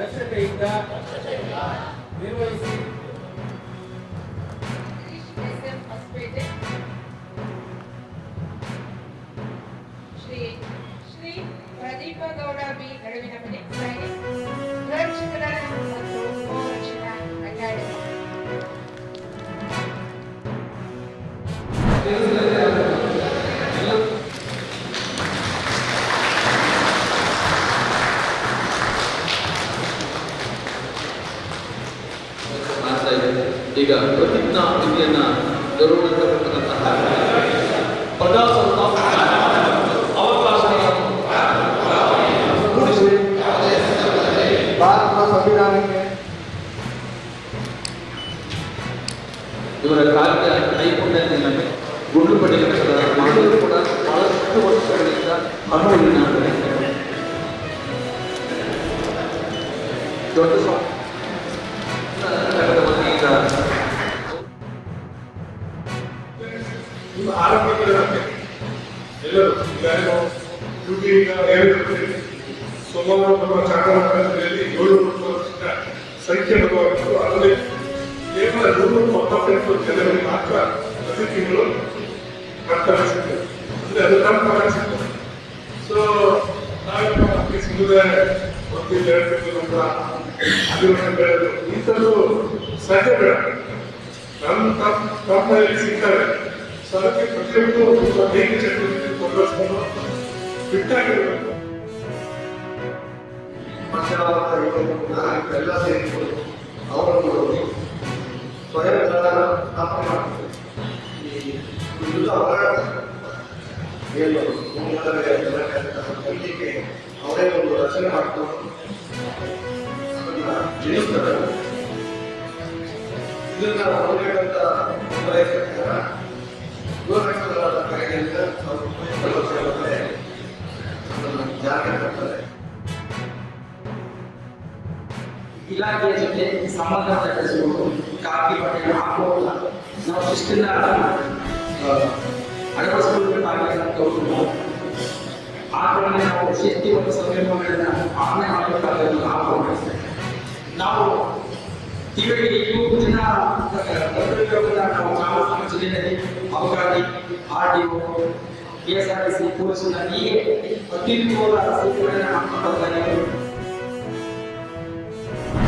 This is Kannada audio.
ದಕ್ಷತೆಯಿಂದ ನಿರ್ವಹಿಸಿ. ಶ್ರೀ ಪ್ರದೀಪ ಗೌಡ ಬಿ ನಡುವಿನ ಮನೆ ಸೈನಿಕ್ ರಕ್ಷಕರ ಮತ್ತು ಗೋರಕ್ಷಣಾ ಅಕಾಡೆಮಿ. ಈಗ ಪ್ರತಿಜ್ಞಾ ವಿಧಿಯನ್ನ ಗೌರವಿಸತಕ್ಕಂತಹ ಪದ ಭಾರತದ ಸಂವಿಧಾನಕ್ಕೆ ಇವರ ಕಾರ್ಯ ನೈಪುಣ್ಯದಿಂದ ಗುಂಡು ಪಡೆಯುವ ಮಾಡಲು ಕೂಡ ಬಹಳಷ್ಟು ವರ್ಷಗಳಿಂದ ಅನುಭವಿನ ದೊಡ್ಡ ಆರಂಭಿಕರಂತೆ ಎಲ್ಲರೂ ಸೋಮವಾರ ನಮ್ಮ ಚಾಮರಾಜನಗರದಲ್ಲಿ 700 ವರ್ಷದ ಸಂಖ್ಯೆ ಬರುವಾಗಿತ್ತು. ಅದರಲ್ಲಿ ಕೇವಲ 198 ಜನರಿಗೆ ಮಾತ್ರ ಪ್ರತಿ ತಿಂಗಳು ರಕ್ತ ಸಿಗ್ತದೆ. ಅಂದರೆ ಅದು ತಮ್ಮ ಸಿಗ್ತದೆ. ಸೊ ನಾವೇ ಸಮುದಾಯ ಒಂದು 2 ತಿಂಗಳು ಅಭಿವೃದ್ಧಿ ಬೆಳೆದು ಇಂಥದ್ದು ಸಾಧ್ಯ ಬೇಡ. ತಮ್ಮಲ್ಲಿ ಸಿಗ್ತವೆ. ಸೊ ಅದಕ್ಕೆ ಪ್ರತಿಯೊಂದು ದೈಹಿಕ ಚಟುವಟಿಕೆ ತೊಡಗಿಸ್ಕೊಂಡು ಫಿಟ್ಟಾಗಿರಬೇಕು. ಎಲ್ಲ ಸೇರಿಕೊಂಡು ಅವರನ್ನು ಸ್ವಯಂ ಸ್ಥಾಪನೆ ಮಾಡ್ತಾರೆ. ಈ ಹೋರಾಟ ಏನು ಅವರೇ ಒಂದು ರಚನೆ ಮಾಡ್ಕೊಂಡು ಜನಿಸ್ತಾರೆ. ಇದನ್ನ ಹೋಗ್ಬೇಕಂತ ಗೋರಕ್ಷಕರ ಕಾಯ್ದೆಯಿಂದ ಜಾರಿಗೆ ತರ್ತಾರೆ. ಇಲಾಖೆಯ ಜೊತೆ ಸಂಬಂಧ ಬೆಳೆಸುವುದು, ಕಾಕಿ ಬಟ್ಟೆ ಹಾಕುವುದಿಲ್ಲ. ನಾವು ಶಿಸ್ತಿನ ಅಳವಡಿಸಿಕೊಳ್ಳಬೇಕಾಗಿರುವಂಥದ್ದು ಆ ಕಾರಣ ನಾವು ಶಿಸ್ತಿ ಮತ್ತು ಸಂಯಮಗಳನ್ನು ಪಾಲನೆ ಮಾಡಬೇಕಾದ ನಾವು ಇವಾಗ ಇವತ್ತು ದಿನ ನಾವು ಚಾಮರಾಜನಗರ ಜಿಲ್ಲೆಯಲ್ಲಿ ಅಬಕಾರಿ, RDO, KSRTC, ಪೊಲೀಸನ್ನ ಹೀಗೆ ಅತ್ಯುತ್ತಮವಾದ ಸೇವೆಗಳನ್ನು ಮಾಡ್ಕೊಂಡು